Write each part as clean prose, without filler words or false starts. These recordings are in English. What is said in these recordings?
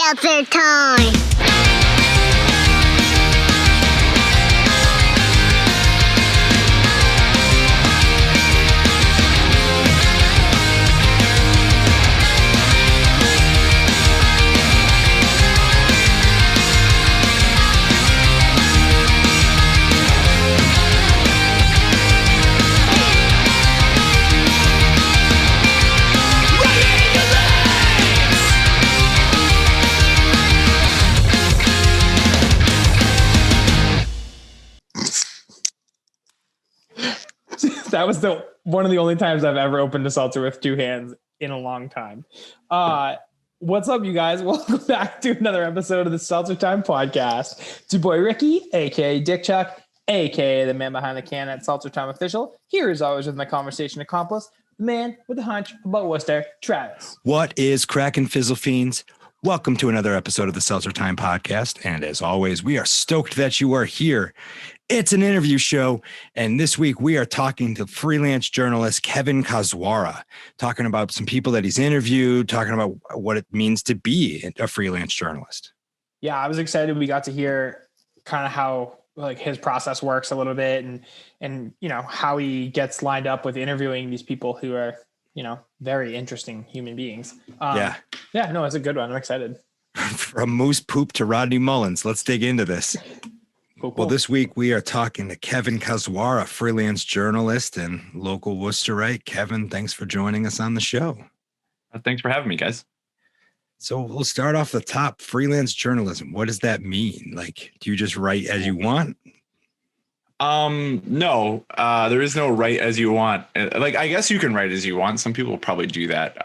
Seltzer Time. That was one of the only times I've ever opened a seltzer with two hands in a long time. What's up, you guys? Welcome back to another episode of the Seltzer Time podcast. It's your boy Ricky, aka Dick Chuck, aka the man behind the can at Seltzer Time Official. Here, as always, with my conversation accomplice, the man with the hunch about Worcester, Travis. What is crackin' fizzle fiends? Welcome to another episode of the Seltzer Time podcast. And as always, we are stoked that you are here. It's an interview show, and this week we are talking to freelance journalist Kevin Koczwara, talking about some people that he's interviewed, talking about what it means to be a freelance journalist. Yeah, I was excited. We got to hear kind of how his process works a little bit, and you know how he gets lined up with interviewing these people who are very interesting human beings. No, it's a good one. I'm excited. From moose poop to Rodney Mullins, let's dig into this. Cool. Well, this week we are talking to Kevin Koczwara, freelance journalist and local Worcesterite. Kevin, thanks for joining us on the show. Thanks for having me, guys. So we'll start off the top. Freelance journalism. What does that mean? Do you just write as you want? No, there is no write as you want. I guess you can write as you want. Some people probably do that.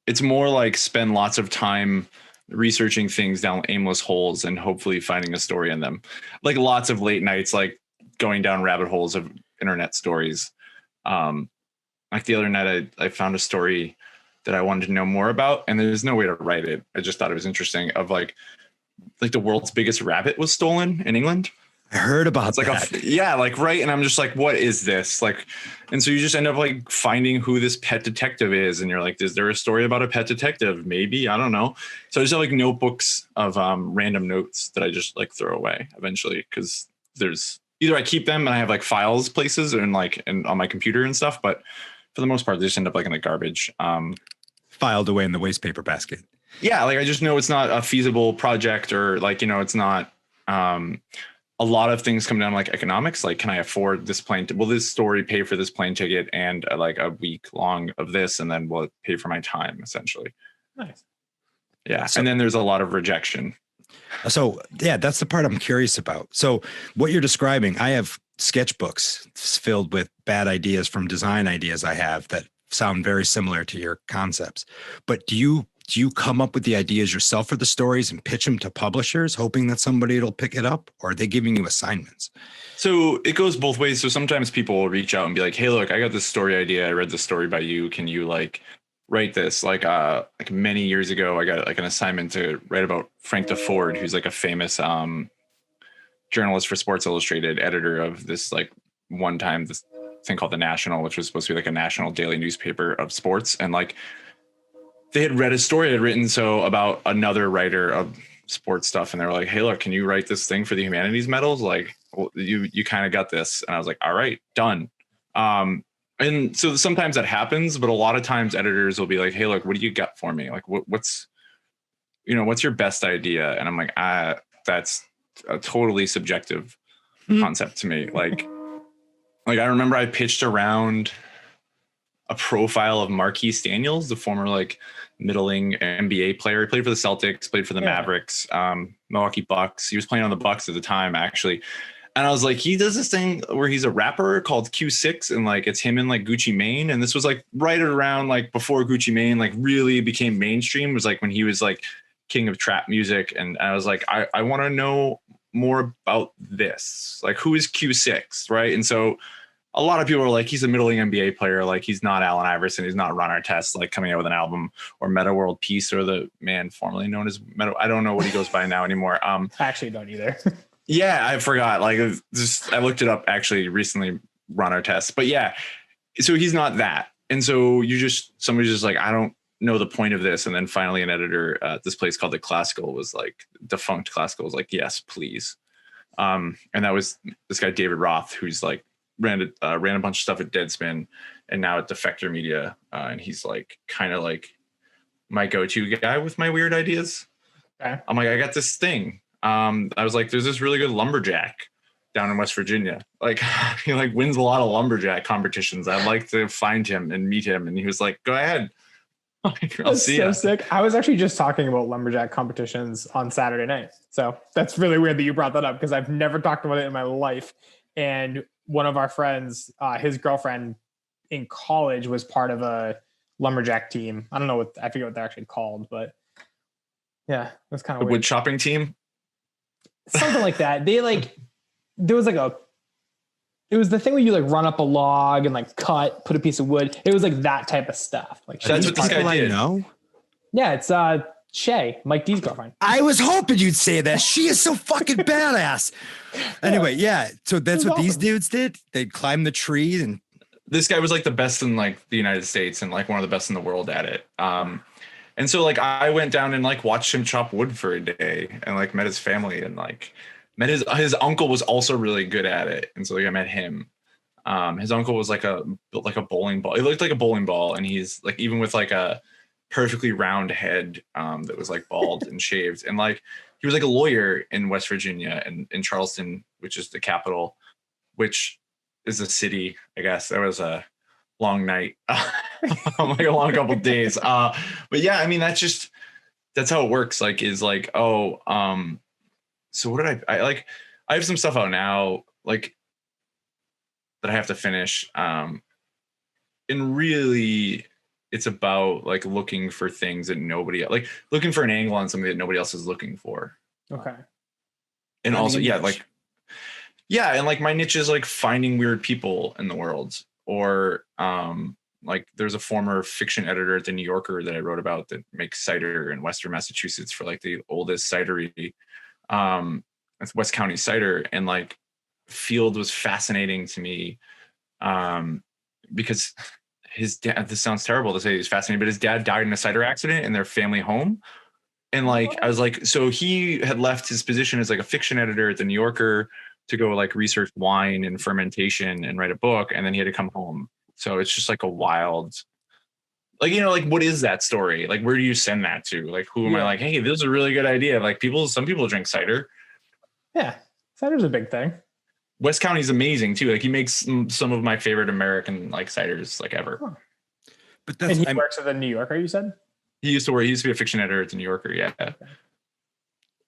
It's more like spend lots of time researching things down aimless holes and hopefully finding a story in them. Like lots of late nights, like going down rabbit holes of internet stories. Like the other night, I found a story that I wanted to know more about, and there's no way to write it. I just thought it was interesting. Of like the world's biggest rabbit was stolen in England. I heard about that. Right. And I'm just like, what is this? And so you just end up finding who this pet detective is. And you're like, is there a story about a pet detective? Maybe, I don't know. So I just have notebooks of random notes that I just throw away eventually. Cause there's either I keep them and I have files places and on my computer and stuff. But for the most part, they just end up in the garbage. Filed away in the waste paper basket. Yeah. I just know it's not a feasible project or it's not, a lot of things come down economics. Can I afford this plane? Will this story pay for this plane ticket and a week long of this? And then will it pay for my time essentially? Nice. Yeah. And then there's a lot of rejection. So yeah, that's the part I'm curious about. So what you're describing, I have sketchbooks filled with bad ideas from design ideas I have that sound very similar to your concepts. But do you come up with the ideas yourself for the stories and pitch them to publishers, hoping that somebody will pick it up, or are they giving you assignments? So it goes both ways. So sometimes people will reach out and be like, hey, look, I got this story idea. I read this story by you. Can you write this? Many years ago, I got an assignment to write about Frank DeFord, who's a famous journalist for Sports Illustrated, editor of this one time this thing called The National, which was supposed to be a national daily newspaper of sports. And they had read a story I had written about another writer of sports stuff. And they were like, hey, look, can you write this thing for the humanities medals? You kind of got this. And I was like, all right, done. And so sometimes that happens, but a lot of times editors will be like, hey, look, what do you got for me? What's your best idea? And I'm like, that's a totally subjective concept to me. I remember I pitched around a profile of Marquise Daniels, the former middling NBA player. He played for the Celtics, played for the Mavericks, Milwaukee Bucks. He was playing on the Bucks at the time, actually. And I was like, he does this thing where he's a rapper called Q6, and it's him and Gucci Mane. And this was right around before Gucci Mane really became mainstream. It was when he was king of trap music. And I was like, I want to know more about this. Who is Q6, right? And so a lot of people are he's a middling NBA player. He's not Allen Iverson. He's not Ron Artest, coming out with an album, or Meta World Peace, or the man formerly known as Meta. I don't know what he goes by now anymore. I actually don't either. Yeah, I forgot. I looked it up actually recently, Ron Artest. But yeah, so he's not that. And so somebody's just I don't know the point of this. And then finally an editor at this place called the Classical was like, defunct Classical was like, yes, please. And that was this guy, David Roth, who's like ran a bunch of stuff at Deadspin and now at Defector Media. And he's like, kind of like my go-to guy with my weird ideas. Okay. I'm like, I got this thing. I was like, there's this really good lumberjack down in West Virginia. Like he like wins a lot of lumberjack competitions. I'd like to find him and meet him. And he was like, go ahead. I'll see you. So sick. I was actually just talking about lumberjack competitions on Saturday night. So that's really weird that you brought that up because I've never talked about it in my life. And one of our friends, his girlfriend in college was part of a lumberjack team. I don't know I forget what they're actually called, but yeah, it was kind of weird. Wood chopping team? Something like that. There was like it was the thing where you like run up a log and like put a piece of wood. It was like that type of stuff. Like that's what this guy did. know. Yeah, it's Shay, Mike D's girlfriend. I was hoping you'd say that. She is so fucking badass. Anyway, yeah. So that's what these dudes did. They'd climb the tree, and this guy was like the best in like the United States and like one of the best in the world at it. And so like I went down and like watched him chop wood for a day and like met his family and like met his uncle was also really good at it. And so like I met him. His uncle was like a bowling ball. He looked like a bowling ball. And he's like, even with like a perfectly round head that was like bald and shaved. And like, he was like a lawyer in West Virginia and in Charleston, which is the capital, which is a city, I guess. That was a long night, like a long couple of days. But yeah, I mean, that's how it works. Like, is like, so what did I like? I have some stuff out now, like that I have to finish. And really, it's about like looking for things that looking for an angle on something that nobody else is looking for. Okay. And also, yeah, like, yeah, and like my niche is like finding weird people in the world, or like there's a former fiction editor at the New Yorker that I wrote about that makes cider in Western Massachusetts for like the oldest cidery. It's West County cider, and like Field was fascinating to me because his dad, this sounds terrible to say he's fascinating, but his dad died in a cider accident in their family home. And like, I was like, so he had left his position as like a fiction editor at the New Yorker to go like research wine and fermentation and write a book. And then he had to come home. So it's just like a wild, like, you know, like, what is that story? Like, where do you send that to? Like, who am I like, hey, this is a really good idea. Like some people drink cider. Yeah. Cider's a big thing. West County is amazing too. Like he makes some of my favorite American like ciders like ever. Huh. But and he works at the New Yorker, you said? He used to be a fiction editor at the New Yorker. Yeah.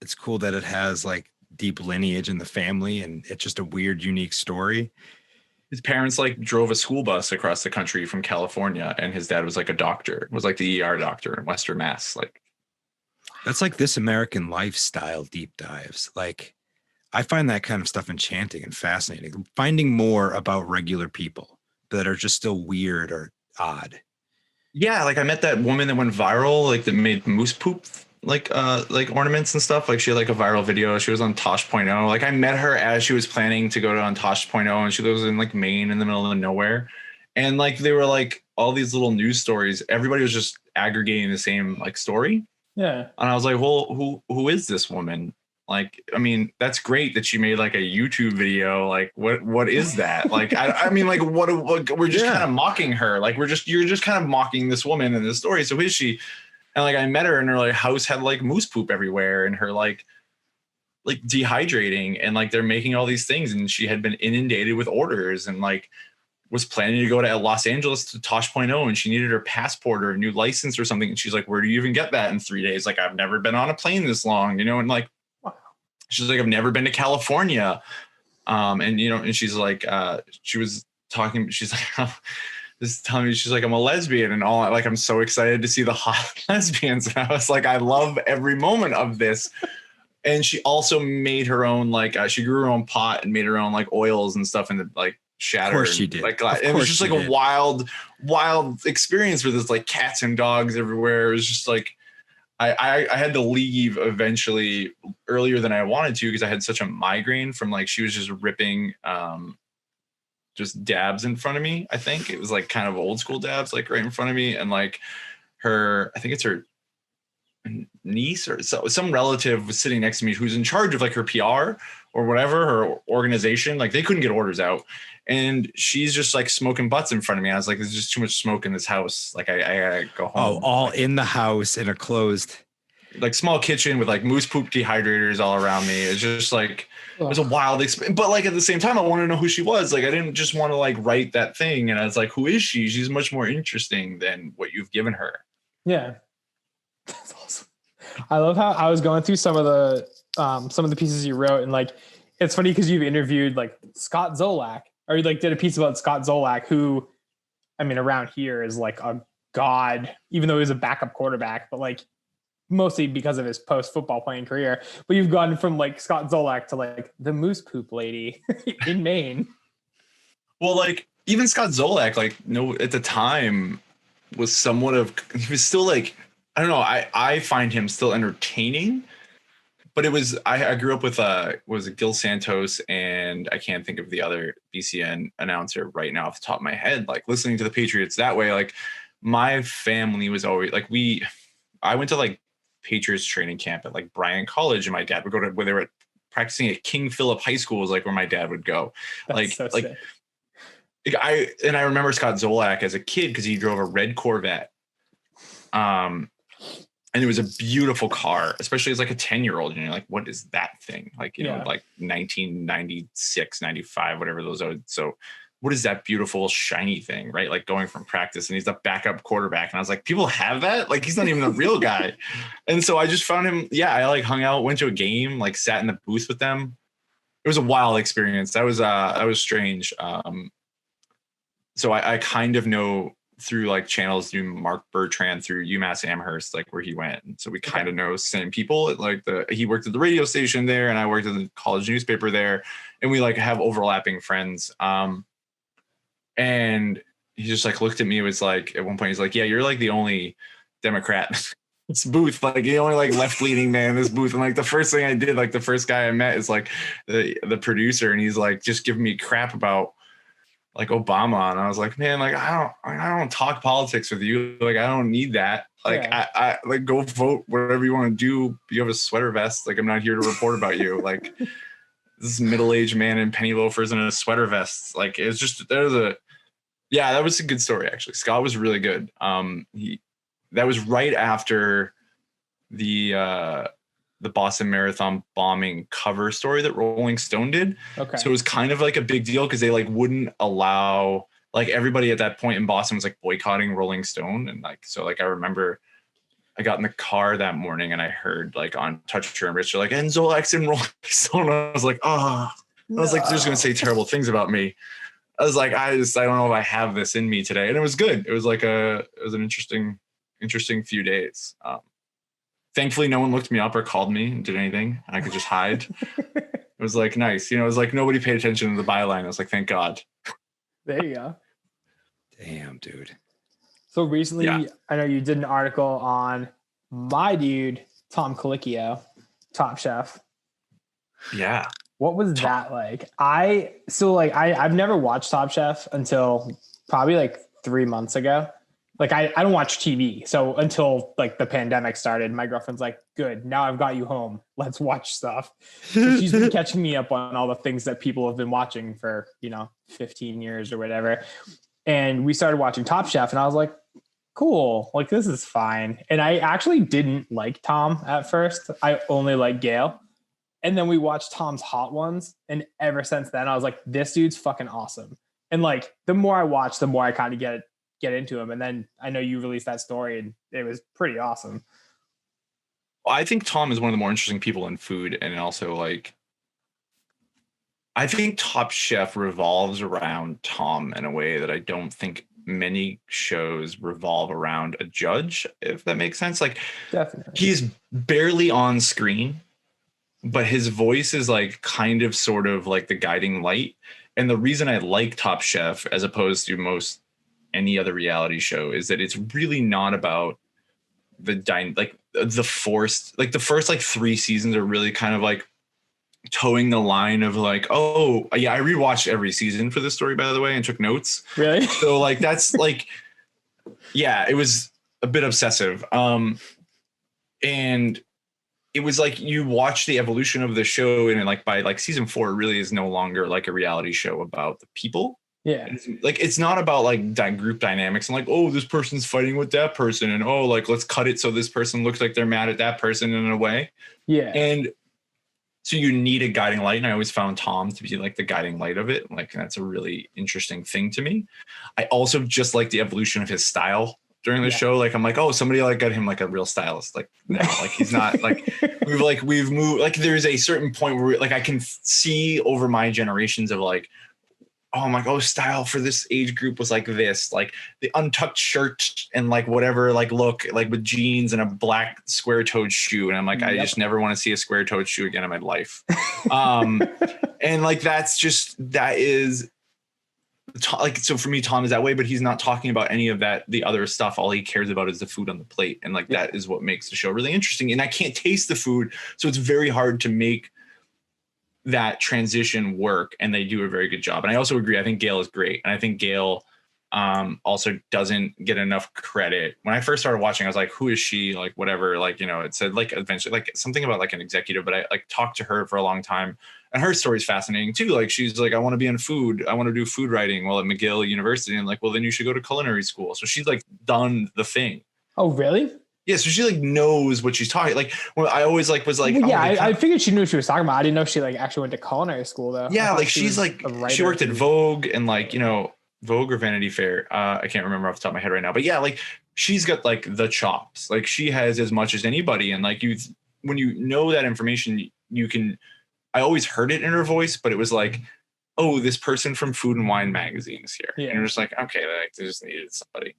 It's cool that it has like deep lineage in the family and it's just a weird, unique story. His parents like drove a school bus across the country from California, and his dad was like a doctor, was like the ER doctor in Western Mass. Like that's like This American Lifestyle deep dives. Like I find that kind of stuff enchanting and fascinating. Finding more about regular people that are just still weird or odd. Yeah, like I met that woman that went viral, like that made moose poop like ornaments and stuff. Like she had like a viral video. She was on Tosh.0. Like I met her as she was planning to go on Tosh.0, and she lives in like Maine in the middle of nowhere. And like they were like all these little news stories. Everybody was just aggregating the same like story. Yeah. And I was like, well, who is this woman? Like, I mean, that's great that she made like a YouTube video. Like, what is that? Like, I mean, like, what we're just kind of mocking her. Like, you're just kind of mocking this woman in this story. So who is she? And like, I met her, and her like house had like moose poop everywhere, and her like dehydrating, and like they're making all these things, and she had been inundated with orders, and like was planning to go to Los Angeles to Tosh.0, and she needed her passport or a new license or something. And she's like, where do you even get that in 3 days? Like, I've never been on a plane this long, you know? And like, she's like, I've never been to California. And, you know, and she's like, she was talking, she's like, just telling me, she's like, I'm a lesbian and all, like, I'm so excited to see the hot lesbians. And I was like, I love every moment of this. And she also made her own, like, she grew her own pot and made her own like oils and stuff in the like shatter. Of course she did. Like, it was just like a wild experience with this like cats and dogs everywhere. It was just like, I had to leave eventually earlier than I wanted to because I had such a migraine from like she was just ripping just dabs in front of me. I think it was like kind of old school dabs like right in front of me, and like I think it's her niece or some relative was sitting next to me who's in charge of like her PR or whatever, her organization. Like they couldn't get orders out. And she's just like smoking butts in front of me. I was like, there's just too much smoke in this house. Like I gotta go home. Oh, all in the house in a closed, like small kitchen with like moose poop dehydrators all around me. It's just like, it was a wild experience. But like at the same time, I wanted to know who she was. Like I didn't just want to like write that thing. And I was like, who is she? She's much more interesting than what you've given her. Yeah. That's awesome. I love how I was going through some of the pieces you wrote, and like it's funny because you've interviewed like Scott Zolak, or you like did a piece about Scott Zolak, who I mean around here is like a god, even though he was a backup quarterback, but like mostly because of his post football playing career. But you've gone from like Scott Zolak to like the moose poop lady in Maine. Well, like even Scott Zolak, like no, at the time was somewhat of, he was still like, I don't know. I find him still entertaining, but it was, I grew up with was it Gil Santos, and I can't think of the other BCN announcer right now off the top of my head. Like listening to the Patriots that way, like my family was always like, I went to like Patriots training camp at like Bryan College, and my dad would go to where they were practicing at King Philip High School was like where my dad would go. That's so sick. I remember Scott Zolak as a kid because he drove a red Corvette. And it was a beautiful car, especially as like a 10-year-old. And you're like, what is that thing? Like, you know, like 1996, 95, whatever those are. So what is that beautiful, shiny thing, right? Like going from practice, and he's the backup quarterback. And I was like, people have that? Like, he's not even a real guy. And so I just found him. Yeah, I like hung out, went to a game, like sat in the booth with them. It was a wild experience. That was strange. So I kind of know through like channels through Mark Bertrand through UMass Amherst, like where he went. And so we kind of know same people. Like he worked at the radio station there, and I worked at the college newspaper there, and we like have overlapping friends. And he just like looked at me, was like, at one point he's like, yeah, you're like the only Democrat in this booth, like the only like left leaning man in this booth. And like the first thing I did, like the first guy I met is like the producer, and he's like just giving me crap about like Obama. And I was like, man, like I don't talk politics with you. Like I don't need that. Like I like go vote whatever you want to do. You have a sweater vest. Like I'm not here to report about you. Like this middle-aged man in penny loafers and a sweater vest. Like it's just that was a good story actually. Scott was really good. That was right after the Boston Marathon bombing cover story that Rolling Stone did. Okay. So it was kind of like a big deal because they like wouldn't allow, like everybody at that point in Boston was like boycotting Rolling Stone. And like, so like, I remember I got in the car that morning and I heard like on Toucher and Rich, like, and Zolak's in Rolling Stone. I was like, oh, I was like, they're just going to say terrible things about me. I was like, I don't know if I have this in me today. And it was good. It was like it was an interesting few days. Thankfully, no one looked me up or called me and did anything. And I could just hide. It was like nice. You know, it was like nobody paid attention to the byline. I was like, thank God. There you go. Damn, dude. So recently, I know you did an article on my dude, Tom Colicchio, Top Chef. Yeah. What was that like? I've never watched Top Chef until probably like 3 months ago. Like I don't watch TV. So until like the pandemic started, my girlfriend's like, good, now I've got you home. Let's watch stuff. So she's been catching me up on all the things that people have been watching for, 15 years or whatever. And we started watching Top Chef and I was like, cool, like this is fine. And I actually didn't like Tom at first. I only liked Gail. And then we watched Tom's Hot Ones. And ever since then I was like, this dude's fucking awesome. And like, the more I watch, the more I kind of get into him. And then I know you released that story and it was pretty awesome. Well, I think Tom is one of the more interesting people in food. And also like, I think Top Chef revolves around Tom in a way that I don't think many shows revolve around a judge, if that makes sense. Like definitely he's barely on screen, but his voice is like kind of sort of like the guiding light. And the reason I like Top Chef as opposed to any other reality show is that it's really not about the forced, like the first like 3 seasons are really kind of like towing the line of like, oh yeah, I rewatched every season for this story, by the way, and took notes. Really? So like, that's like, yeah, it was a bit obsessive. And it was like you watch the evolution of the show, and like by like season 4, it really is no longer like a reality show about the people. Yeah. It's not about like group dynamics and like, oh, this person's fighting with that person, and oh, like let's cut it so this person looks like they're mad at that person in a way. Yeah. And so you need a guiding light, and I always found Tom to be like the guiding light of it. Like that's a really interesting thing to me. I also just like the evolution of his style during the show. Like I'm like, oh, somebody like got him like a real stylist. Like no, like he's not like we've moved. Like there's a certain point where like I can see over my generations of like, oh, I'm like, oh, style for this age group was like this, like the untucked shirt and like whatever, like look like with jeans and a black square toed shoe. And I'm like, I just never want to see a square toed shoe again in my life. And like, that is like, so for me, Tom is that way, but he's not talking about any of that, the other stuff. All he cares about is the food on the plate. And like, that is what makes the show really interesting. And I can't taste the food. So it's very hard to make that transition work, and they do a very good job. And I also agree. I think Gail is great. And I think Gail also doesn't get enough credit. When I first started watching, I was like, who is she? Like, whatever, like, you know, it said like eventually like something about like an executive, but I like talked to her for a long time, and her story is fascinating too. Like, she's like, I want to be in food. I want to do food writing while at McGill University. And like, well, then you should go to culinary school. So she's like done the thing. Oh, really? Yeah, so she like knows what she's talking. Like, when I always like was like, well, yeah, I figured she knew what she was talking about. I didn't know she like actually went to culinary school though. Yeah, like she's like she worked at Vogue and like, you know, Vogue or Vanity Fair. I can't remember off the top of my head right now, but yeah, like she's got like the chops. Like she has as much as anybody, and like when you know that information, you can. I always heard it in her voice, but it was like, oh, this person from Food and Wine magazine is here, and you're just like, okay, like, they just needed somebody.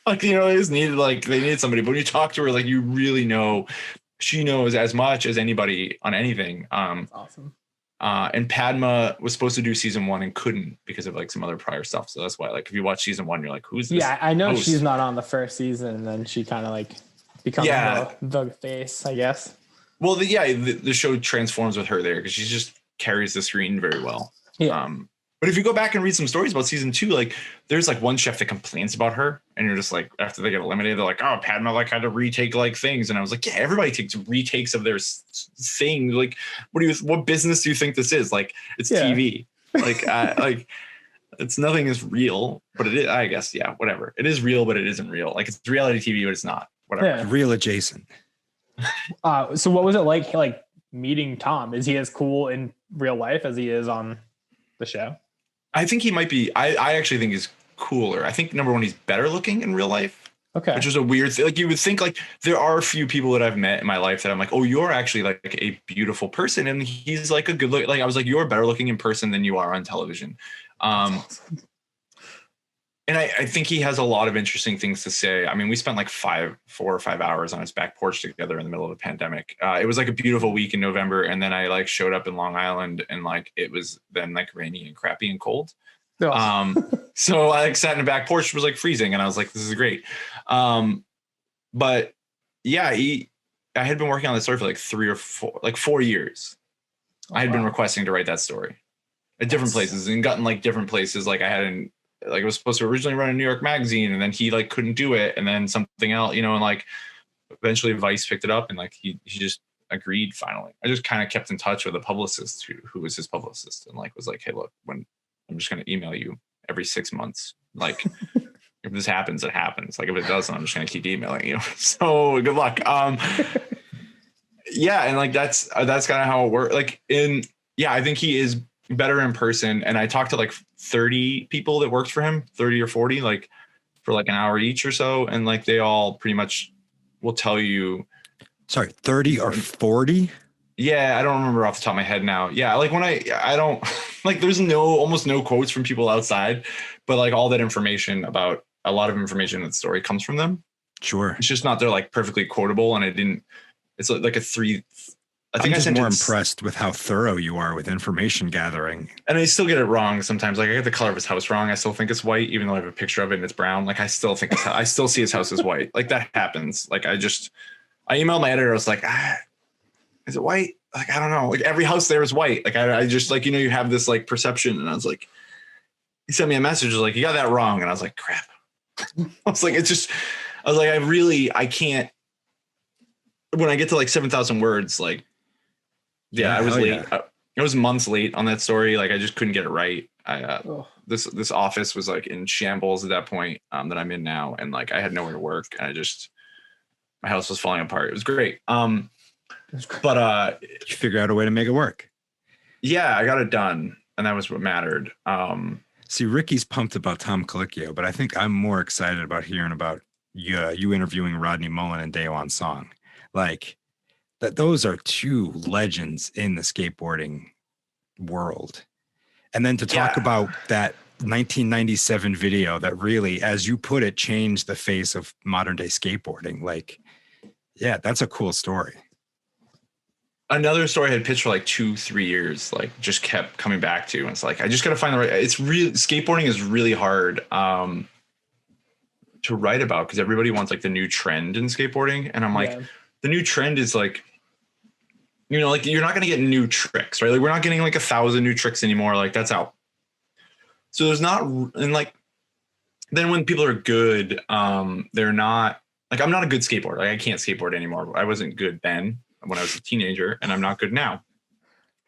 Like, you know, they needed somebody. But when you talk to her, like, you really know she knows as much as anybody on anything. Awesome. And Padma was supposed to do season 1 and couldn't because of like some other prior stuff. So that's why, like, if you watch season 1, you're like, who's this? Yeah, I know host? She's not on the first season, and then she kind of like becomes the face, I guess. Well, the show transforms with her there because she just carries the screen very well. Yeah. But if you go back and read some stories about season 2, like there's like one chef that complains about her, and you're just like, after they get eliminated, they're like, oh, Padma like had to retake like things. And I was like, yeah, everybody takes retakes of their thing. Like, what business do you think this is? Like, it's TV. Like, like it's nothing is real, but it is, I guess. Yeah, whatever. It is real, but it isn't real. Like, it's reality TV, but it's not. Whatever. Yeah. Real adjacent. So what was it like meeting Tom? Is he as cool in real life as he is on the show? I think he might be. I actually think he's cooler. I think number one, he's better looking in real life. Okay. Which is a weird thing. Like, you would think like there are a few people that I've met in my life that I'm like, oh, you're actually like a beautiful person. And he's like a good look. Like, I was like, you're better looking in person than you are on television. Awesome. And I think he has a lot of interesting things to say. I mean, we spent like 4 or 5 hours on his back porch together in the middle of a pandemic. It was like a beautiful week in November. And then I like showed up in Long Island, and like it was then like rainy and crappy and cold. So I like sat in the back porch, was like freezing, and I was like, this is great. But yeah, I had been working on the story for like 4 years. I had been requesting to write that story at different places and gotten like different places. Like, I hadn't, like, it was supposed to originally run a New York magazine, and then he like couldn't do it, and then something else, you know, and like eventually Vice picked it up, and like he just agreed finally. I just kind of kept in touch with a publicist who was his publicist, and like was like, hey, look, when I'm just going to email you every 6 months. Like, if this happens, it happens. Like, if it doesn't, I'm just going to keep emailing you. So good luck. Yeah. And like, that's kind of how it works. Like, I think he is better in person. And I talked to like 30 people that worked for him, 30 or 40, like for like an hour each or so. And like, they all pretty much will tell you. Sorry, 30 or 40? Yeah, I don't remember off the top of my head now. Yeah, like when I don't like, there's almost no quotes from people outside, but like all that information about a lot of information in the story comes from them. Sure. It's just not, they're like perfectly quotable, and it's like a 3. I think I'm just more impressed with how thorough you are with information gathering. And I still get it wrong sometimes. Like, I get the color of his house wrong. I still think it's white, even though I have a picture of it and it's brown. Like, I still think I still see his house as white. Like, that happens. Like, I emailed my editor. I was like, is it white? Like, I don't know. Like, every house there is white. Like, I just, like, you know, you have this like perception. And I was like, he sent me a message like, you got that wrong. And I was like, crap. I was like, it's just, I was like, I can't, when I get to like 7,000 words, like, I was late. Yeah. I was months late on that story. Like I just couldn't get it right. This office was like in shambles at that point that I'm in now. And like, I had nowhere to work and my house was falling apart. It was great. But you figure out a way to make it work. Yeah, I got it done. And that was what mattered. See, Ricky's pumped about Tom Colicchio, but I think I'm more excited about hearing about you interviewing Rodney Mullen and Daewon Song. Like that, those are two legends in the skateboarding world. And then to talk about that 1997 video that really, as you put it, changed the face of modern day skateboarding. Like, yeah, that's a cool story. Another story I had pitched for like 2-3 years, like just kept coming back to. And it's like, I just got to find the right, it's really, skateboarding is really hard to write about because everybody wants like the new trend in skateboarding. And I'm like, the new trend is like, you know, like you're not going to get new tricks, right? Like we're not getting like 1,000 new tricks anymore. Like that's out. So there's not, and like, then when people are good, they're not, like, I'm not a good skateboarder. Like I can't skateboard anymore. I wasn't good then when I was a teenager and I'm not good now.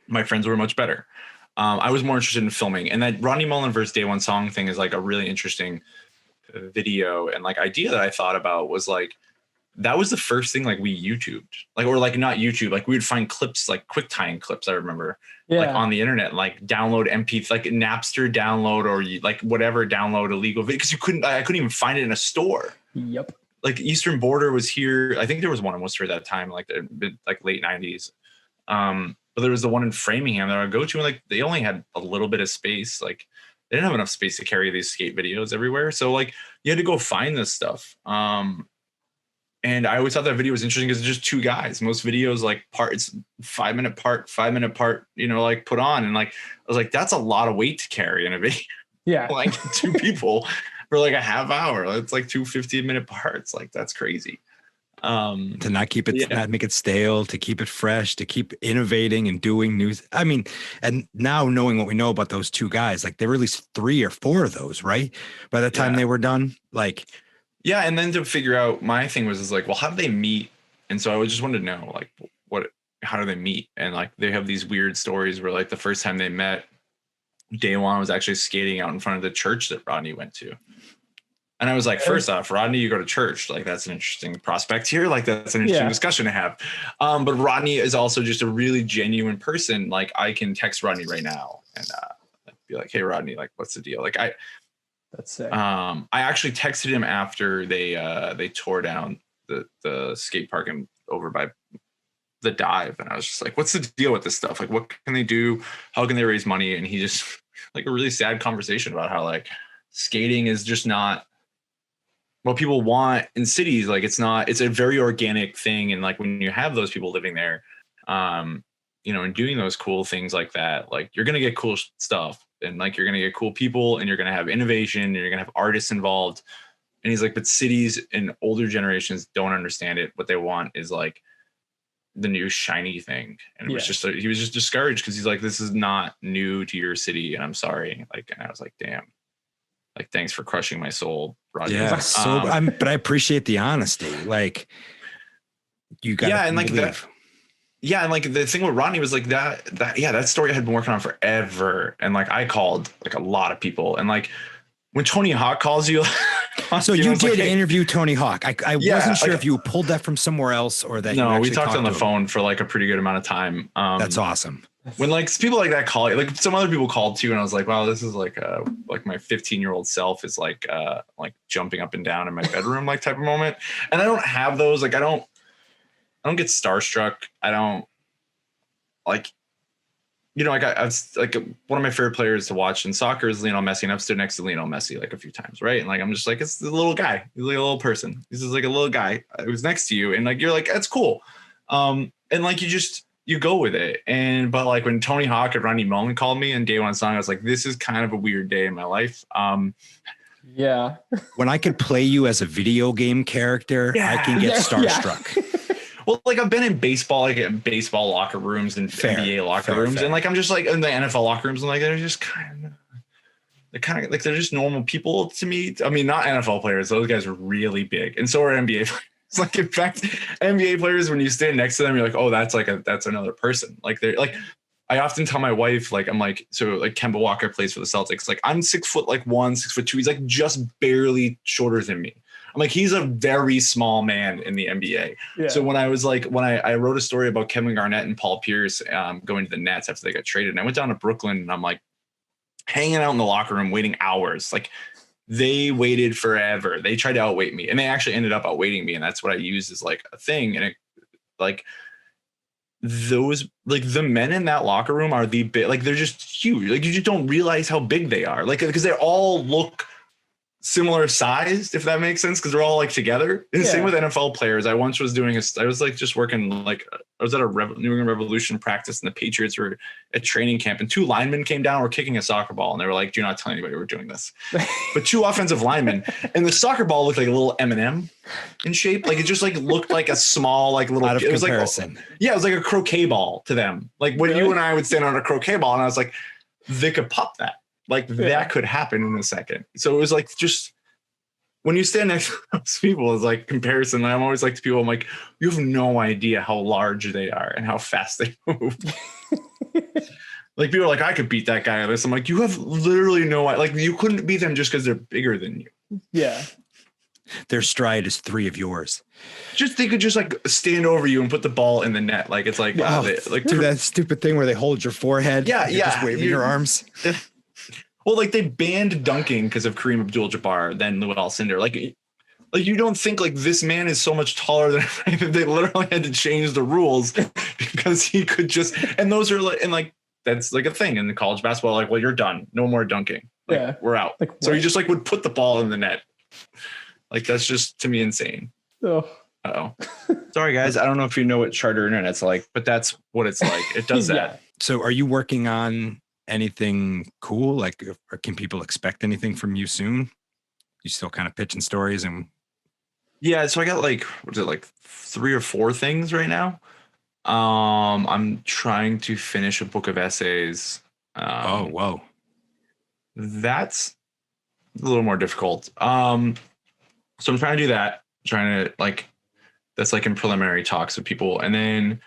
My friends were much better. I was more interested in filming, and that Rodney Mullen versus Daewon Song thing is like a really interesting video and like idea that I thought about was like, that was the first thing like we YouTubed, like, or like not YouTube, like we would find clips, like quick tying clips. I remember like on the internet, like download MP, like Napster download or like whatever, download illegal because I couldn't even find it in a store. Yep. Like Eastern Border was here. I think there was one in Worcester at that time, like late 90s. But there was the one in Framingham that I would go to, and like they only had a little bit of space. Like they didn't have enough space to carry these skate videos everywhere. So like you had to go find this stuff. And I always thought that video was interesting because it's just two guys. Most videos like it's 5 minute part, you know, like put on. And like, I was like, that's a lot of weight to carry in a video. Yeah. Like two people for like a half hour. It's like 2 15-minute parts. Like that's crazy. To not keep it, not make it stale, to keep it fresh, to keep innovating and doing new. I mean, and now knowing what we know about those two guys, like they released 3 or 4 of those, right? By the time they were done, like. Yeah. And then to figure out, my thing was like, well, how do they meet? And so I just wanted to know like how do they meet? And like, they have these weird stories where like the first time they met, Daewon was actually skating out in front of the church that Rodney went to. And I was like, first off, Rodney, you go to church. Like, that's an interesting prospect here. Like, that's an interesting discussion to have. But Rodney is also just a really genuine person. Like, I can text Rodney right now and be like, hey, Rodney, like, what's the deal? Like, that's sick. I actually texted him after they tore down the skate park and over by the dive. And I was just like, what's the deal with this stuff? Like, what can they do? How can they raise money? And he just like a really sad conversation about how like skating is just not what people want in cities. Like it's a very organic thing. And like when you have those people living there, you know, and doing those cool things like that, like you're going to get cool stuff and like, you're going to get cool people and you're going to have innovation and you're going to have artists involved. And he's like, but cities and older generations don't understand it. What they want is like the new shiny thing. And it was just, he was just discouraged because he's like, this is not new to your city. And I'm sorry. Like, and I was like, damn. Like, thanks for crushing my soul, Roger. Yeah, but I appreciate the honesty. Like, you got and like that. Yeah, and like the thing with Rodney was like that story I had been working on forever, and like I called like a lot of people, and like when Tony Hawk calls you. So you did interview Tony Hawk. I wasn't sure if you pulled that from somewhere else or that. No, we talked on the phone for like a pretty good amount of time. That's awesome. When like people like that call, like some other people called too, and I was like, wow, this is like my 15-year-old self is like jumping up and down in my bedroom, like type of moment. And I don't have those. Like I don't get starstruck. I don't like, you know, like I was like one of my favorite players to watch in soccer is Lionel Messi, and I've stood next to Lionel Messi like a few times, right? And like I'm just like, it's the little guy. He's like a little person. He's just like a little guy who's next to you, and like you're like, that's cool. And like you go with it. And but like when Tony Hawk and Rodney Mullen called me and Daewon Song, I was like, this is kind of a weird day in my life. Yeah. When I could play you as a video game character, I can get starstruck. Well, like I've been in baseball, like in baseball locker rooms and NBA locker rooms. And like I'm just like in the NFL locker rooms, and like they're just kind of they're kind of like, they're just normal people to me. I mean, not NFL players. Those guys are really big. And so are NBA players. Like, in fact, NBA players, when you stand next to them, you're like, oh, that's another person. Like, they're like, I often tell my wife, like, I'm like, so like Kemba Walker plays for the Celtics. Like, I'm 6'1", 6'2". He's like just barely shorter than me. I'm like, he's a very small man in the NBA. Yeah. So when I was like, when I wrote a story about Kevin Garnett and Paul Pierce going to the Nets after they got traded, and I went down to Brooklyn, and I'm like hanging out in the locker room waiting hours. Like, they waited forever. They tried to outweight me, and they actually ended up outweighting me. And that's what I used as like a thing. And it, like, those, like, the men in that locker room are the big, like, they're just huge. Like, you just don't realize how big they are. Like, because they all look similar sized, if that makes sense, because they're all like together. And same with NFL players. I once was doing I was like just working, like, I was at a New England Revolution practice, and the Patriots were at training camp, and 2 linemen came down, were kicking a soccer ball, and they were like, do not tell anybody we're doing this. But 2 offensive linemen, and the soccer ball looked like a little M&M in shape. Like, it just like looked like a small, like, little, out of comparison. Like, yeah, it was like a croquet ball to them. Like, when you and I would stand on a croquet ball, and I was like, they could pop that. Like, that could happen in a second. So it was like, just when you stand next to those people, it's like comparison. I'm always like to people, I'm like, you have no idea how large they are and how fast they move. Like, people are like, I could beat that guy at this. I'm like, you have literally no idea. Like, you couldn't beat them just because they're bigger than you. Yeah. Their stride is 3 of yours. Just, they could just like stand over you and put the ball in the net. Like, it's like, like that stupid thing where they hold your forehead. Yeah. You're just waving your arms. Well, like, they banned dunking because of Kareem Abdul-Jabbar, then Lou Alcindor. Like, you don't think like this man is so much taller than they literally had to change the rules because he could just, and those are like, and like, that's like a thing in the college basketball. Like, well, you're done. No more dunking. Like, we're out. Like, so he just like would put the ball in the net. Like, that's just, to me, insane. Oh. Uh-oh. Sorry, guys. I don't know if you know what charter internet's like, but that's what it's like. It does that. So are you working on anything cool? Like, or can people expect anything from you soon? You still kind of pitching stories? And yeah, so I got like, what is it, like 3 or 4 things right now. I'm trying to finish a book of essays. Oh, whoa. That's a little more difficult. So I'm trying to do that, trying to like, that's like in preliminary talks with people. And then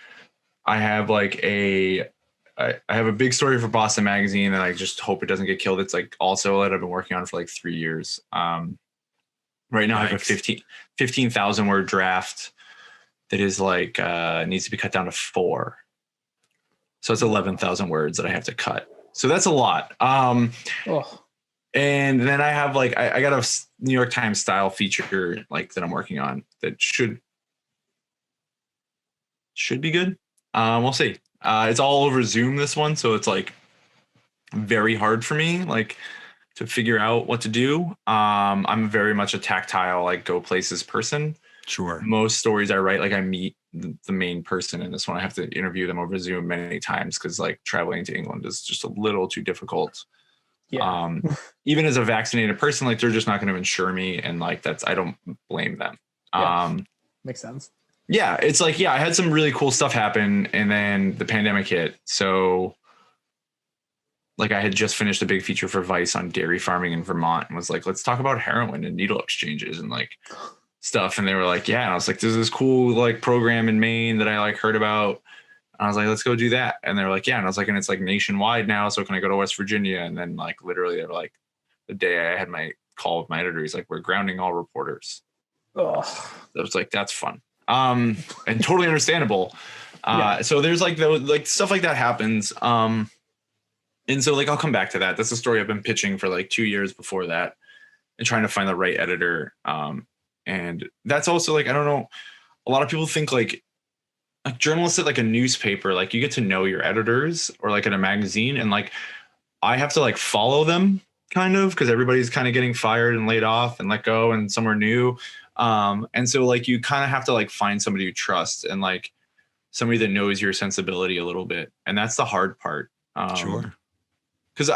I have like I have a big story for Boston Magazine that I just hope it doesn't get killed. It's like also that I've been working on for like 3 years. Right now I have a 15,000 word draft that is like, needs to be cut down to 4. So it's 11,000 words that I have to cut. So that's a lot. And then I have like, I got a New York Times style feature like that I'm working on that should be good. We'll see. It's all over Zoom, this one. So it's like very hard for me, like, to figure out what to do. I'm very much a tactile, like, go places person. Sure. Most stories I write, like, I meet the main person, and this one I have to interview them over Zoom many times because like traveling to England is just a little too difficult. Yeah. Even as a vaccinated person, like, they're just not going to insure me, and like, I don't blame them. Makes sense. Yeah, it's like, I had some really cool stuff happen, and then the pandemic hit. So like, I had just finished a big feature for Vice on dairy farming in Vermont, and was like, let's talk about heroin and needle exchanges and like stuff. And they were like, yeah. And I was like, there's this cool like program in Maine that I like heard about. And I was like, let's go do that. And they were like, yeah. And I was like, and it's like nationwide now. So can I go to West Virginia? And then like, literally they were like, the day I had my call with my editor, he's like, we're grounding all reporters. I was like, that's fun. And totally understandable. So there's like those, like, stuff like that happens. And so like, I'll come back to that. That's a story I've been pitching for like 2 years before that and trying to find the right editor. And that's also like, I don't know, a lot of people think like journalists at like a newspaper, like you get to know your editors, or like in a magazine. And like, I have to like follow them kind of, because everybody's kind of getting fired and laid off and let go and somewhere new. And so like, you kind of have to like find somebody you trust and like somebody that knows your sensibility a little bit. And that's the hard part. Sure. Because so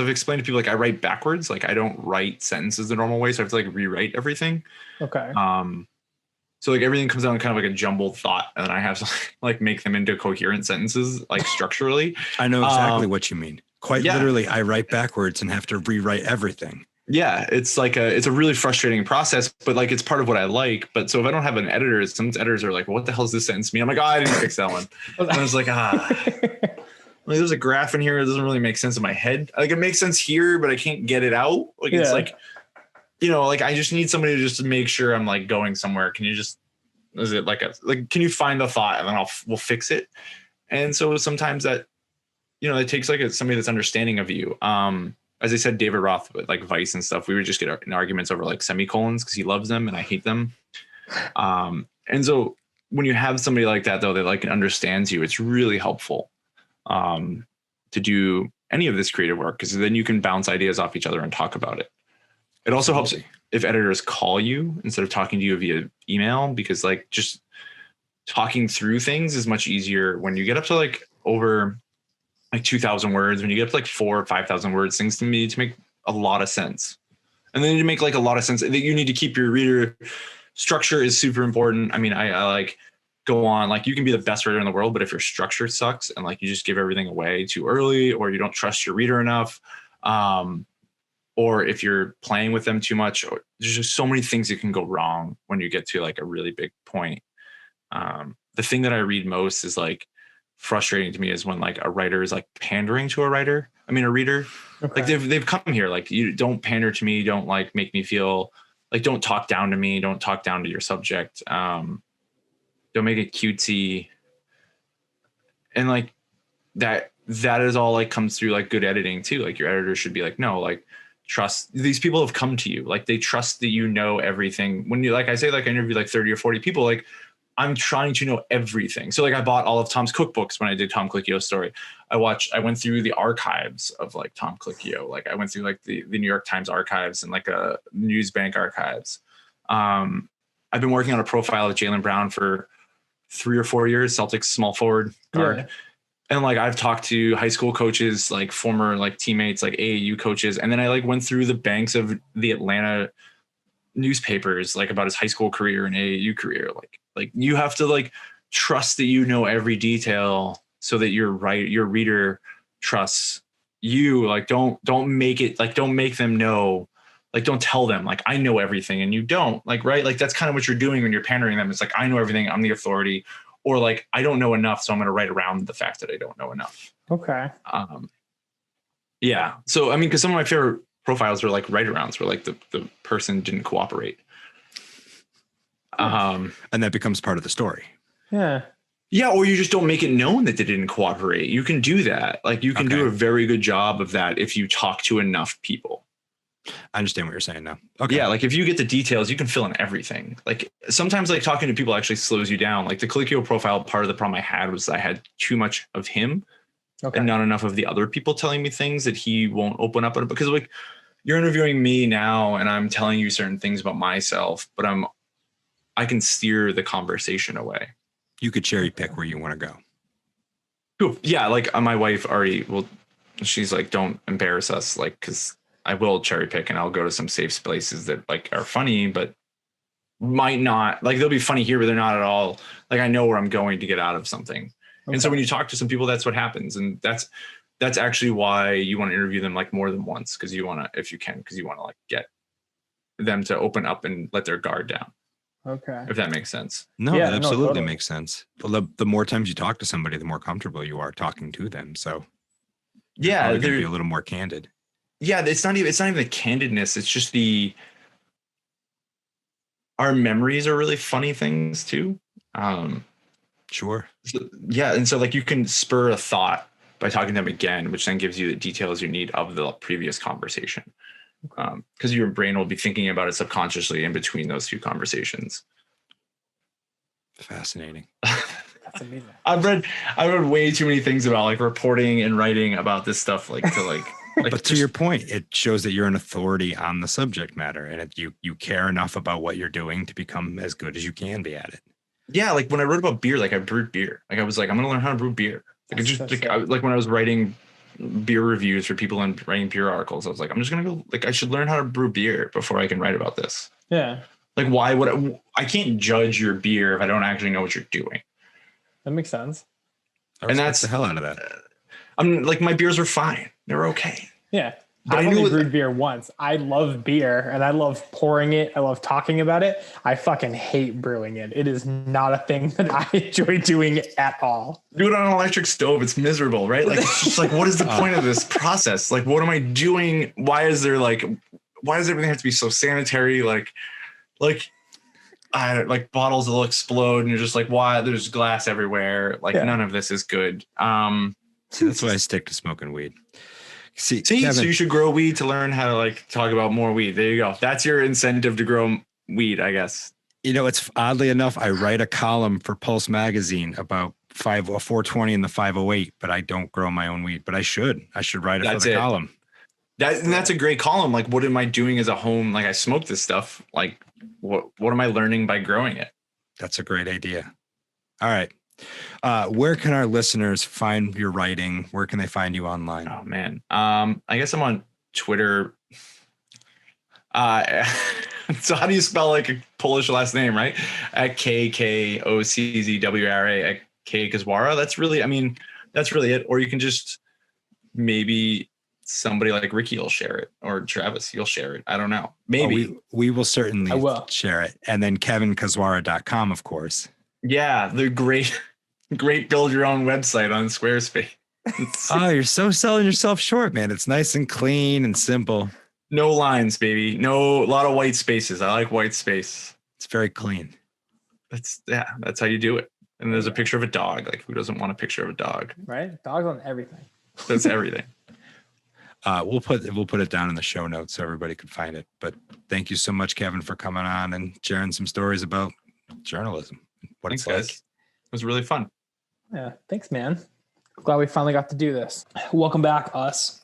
I've explained to people, like, I write backwards. Like, I don't write sentences the normal way. So I have to like rewrite everything. Okay. So like everything comes down kind of like a jumbled thought, and then I have to like make them into coherent sentences, like structurally. I know exactly what you mean. Quite literally, I write backwards and have to rewrite everything. Yeah, it's a really frustrating process, but like it's part of what I like. But so if I don't have an editor, some editors are like, well, what the hell does this sentence mean? I'm like, I didn't fix that one. And I was like, like, there's a graph in here. It doesn't really make sense in my head. Like it makes sense here, but I can't get it out. Like it's like, like I just need somebody to just make sure I'm like going somewhere. Can you just, is it like can you find the thought and then we'll fix it? And so sometimes that, it takes like somebody that's understanding of you. As I said, David Roth with like Vice and stuff, we would just get in arguments over like semicolons because he loves them and I hate them. And so when you have somebody like that, though, that like understands you, it's really helpful to do any of this creative work because then you can bounce ideas off each other and talk about it. It also helps if editors call you instead of talking to you via email because like just talking through things is much easier when you get up to like over like 2,000 words, when you get up to like 4,000 or 5,000 words, things to me to make a lot of sense. And then to make like a lot of sense that you need to keep your reader structure is super important. I mean, I like go on, like you can be the best writer in the world, but if your structure sucks and like you just give everything away too early, or you don't trust your reader enough, or if you're playing with them too much, or there's just so many things that can go wrong when you get to like a really big point. The thing that I read most is like, frustrating to me is when like a writer is like pandering to a reader. Okay. Like they've come here, like you don't pander to me, don't like make me feel like, don't talk down to me, don't talk down to your subject. Don't make it cutesy. And like that is all like comes through like good editing too. Like your editor should be like, no, like trust these people have come to you. Like they trust that you know everything. When you, like I say, like I interviewed like 30 or 40 people, like I'm trying to know everything. So like I bought all of Tom's cookbooks when I did Tom Colicchio's story. I went through the archives of like Tom Colicchio. Like I went through like the New York Times archives and like a Newsbank archives. I've been working on a profile of Jaylen Brown for 3 or 4 years, Celtics small forward guard. Yeah. And like I've talked to high school coaches, like former like teammates, like AAU coaches. And then I like went through the banks of the Atlanta newspapers, like about his high school career and AAU career. Like you have to like trust that you know every detail so that your reader trusts you. Like don't make it like, don't make them know, like don't tell them like I know everything and you don't, like, right? Like that's kind of what you're doing when you're pandering them. It's like, I know everything, I'm the authority, or like I don't know enough, so I'm going to write around the fact that I don't know enough. Okay. Yeah. So I mean, because some of my favorite profiles are like write-arounds where like the person didn't cooperate. And that becomes part of the story. Yeah. Yeah. Or you just don't make it known that they didn't cooperate. You can do that. Like you can do a very good job of that if you talk to enough people. I understand what you're saying now. Okay. Yeah. Like if you get the details, you can fill in everything. Like sometimes like talking to people actually slows you down. Like the Colicchio profile, part of the problem I had was I had too much of him and not enough of the other people telling me things that he won't open up on, because like you're interviewing me now and I'm telling you certain things about myself, but I can steer the conversation away. You could cherry pick where you want to go. Cool. Yeah. Like my wife already she's like, don't embarrass us. Like, cause I will cherry pick and I'll go to some safe places that like are funny, but might not, like they'll be funny here, but they're not at all. Like I know where I'm going to get out of something. Okay. And so when you talk to some people, that's what happens. And that's actually why you want to interview them like more than once. Cause you want to, if you can, cause you want to like get them to open up and let their guard down. Okay. If that makes sense. No, yeah, it absolutely totally makes sense. Well, the more times you talk to somebody, the more comfortable you are talking to them. So yeah, they're going to be a little more candid. Yeah. It's not even the candidness. It's just our memories are really funny things too. Sure. So, yeah. And so like you can spur a thought by talking to them again, which then gives you the details you need of the previous conversation. Because your brain will be thinking about it subconsciously in between those two conversations. Fascinating. That's amazing. I've read way too many things about like reporting and writing about this stuff, like to like. But to your point, it shows that you're an authority on the subject matter, and you care enough about what you're doing to become as good as you can be at it. Yeah, like when I wrote about beer, like I brewed beer. Like I was like, I'm gonna learn how to brew beer. Like it's just like when I was writing beer reviews for people and writing beer articles, I was like, I'm just gonna go, like I should learn how to brew beer before I can write about this. Yeah. Like why would I can't judge your beer if I don't actually know what you're doing. That makes sense. And that's the hell out of that. I'm like, my beers are fine. They're okay. Yeah. But I've I knew only with- brewed beer once. I love beer and I love pouring it. I love talking about it. I fucking hate brewing it. It is not a thing that I enjoy doing at all. Do it on an electric stove. It's miserable, right? Like, it's just like, what is the point of this process? Like, what am I doing? Why does everything have to be so sanitary? Like bottles will explode and you're just like, why? There's glass everywhere. Like, none of this is good. See, that's why I stick to smoking weed. See, so Kevin, you should grow weed to learn how to like talk about more weed. There you go. That's your incentive to grow weed, I guess. you know, it's oddly enough, I write a column for Pulse Magazine about 420 and the 508, but I don't grow my own weed. But I should write it for the column. That's a great column. Like, what am I doing as a home? Like, I smoke this stuff. Like, what am I learning by growing it? That's a great idea. All right. Where can our listeners find your writing? Where can they find you online? Oh man. I guess I'm on Twitter. So how do you spell like a Polish last name, right? At Koczwara at Koczwara. That's really it. Or you can just maybe somebody like Ricky will share it, or Travis, you'll share it. I don't know. Maybe we will certainly share it. And then kevinkoczwara.com, of course. Yeah, the great build your own website on Squarespace. Oh, you're so selling yourself short, man. It's nice and clean and simple. No lines, baby. A lot of white spaces. I like white space. It's very clean. That's how you do it. And there's a picture of a dog. Like, who doesn't want a picture of a dog? Right? Dogs on everything. That's everything. We'll put it down in the show notes so everybody can find it. But thank you so much, Kevin, for coming on and sharing some stories about journalism. Thanks, guys. It was really fun. Yeah. Thanks, man. Glad we finally got to do this. Welcome back, us.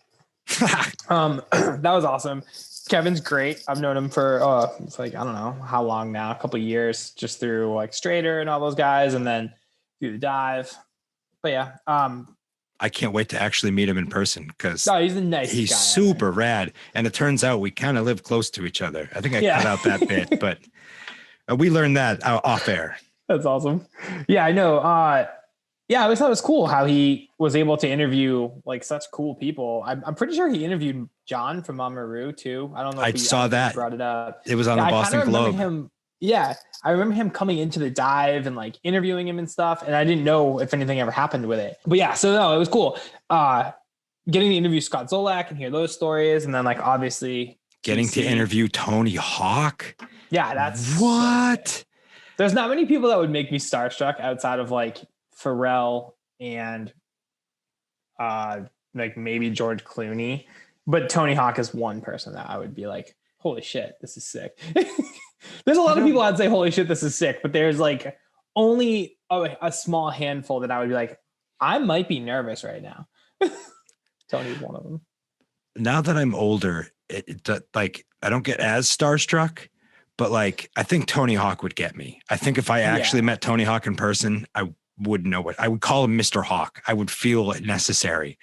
That was awesome. Kevin's great. I've known him for it's like, I don't know how long now, a couple of years, just through like Strader and all those guys, and then through the dive. But yeah, I can't wait to actually meet him in person because he's the nicest he's guy super rad. And it turns out we kind of live close to each other. I think I cut out that bit, but we learned that off air. That's awesome. Yeah, I know. Yeah, I always thought it was cool how he was able to interview like such cool people. I'm pretty sure he interviewed John from Mamaroo too. I don't know. I saw that. Brought it up. It was on the Boston Globe. I remember him coming into the dive and like interviewing him and stuff. And I didn't know if anything ever happened with it. But yeah, so no, it was cool. Getting to interview Scott Zolak and hear those stories. And then like obviously getting to interview Tony Hawk. Yeah, that's what? There's not many people that would make me starstruck outside of like Pharrell and like maybe George Clooney, but Tony Hawk is one person that I would be like, holy shit, this is sick. There's a lot of people I'd say, holy shit, this is sick, but there's like only a small handful that I would be like, I might be nervous right now. Tony's one of them. Now that I'm older, like I don't get as starstruck, but like I think Tony Hawk would get me. I think if I actually met Tony Hawk in person, I would know what I would call him Mr. Hawk. I would feel it necessary.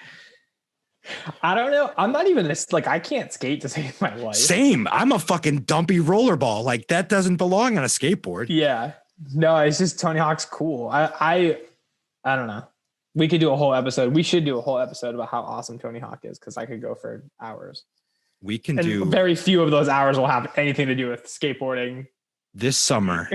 I don't know. I'm not even like, I can't skate to save my life. Same. I'm a fucking dumpy rollerball. Like that doesn't belong on a skateboard. Yeah. No, it's just Tony Hawk's cool. I don't know. We could do a whole episode. We should do a whole episode about how awesome Tony Hawk is. Cause I could go for hours. We can very few of those hours will have anything to do with skateboarding. This summer,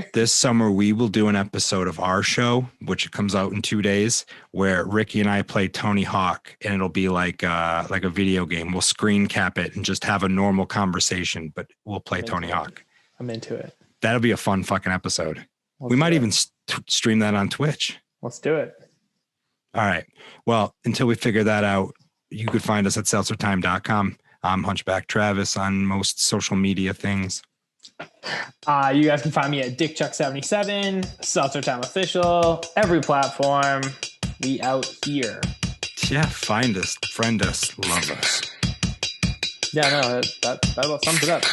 we will do an episode of our show, which comes out in 2 days, where Ricky and I play Tony Hawk, and it'll be like a video game. We'll screen cap it and just have a normal conversation, but we'll play Tony Hawk. I'm into it. That'll be a fun fucking episode. We might even stream that on Twitch. Let's do it. All right. Well, until we figure that out, you could find us at SeltzerTime.com. I'm Hunchback Travis on most social media things. You guys can find me at DickChuck77, Seltzer Time Official, every platform. We out here. Yeah, find us, friend us, love us. Yeah, no, that about sums it up.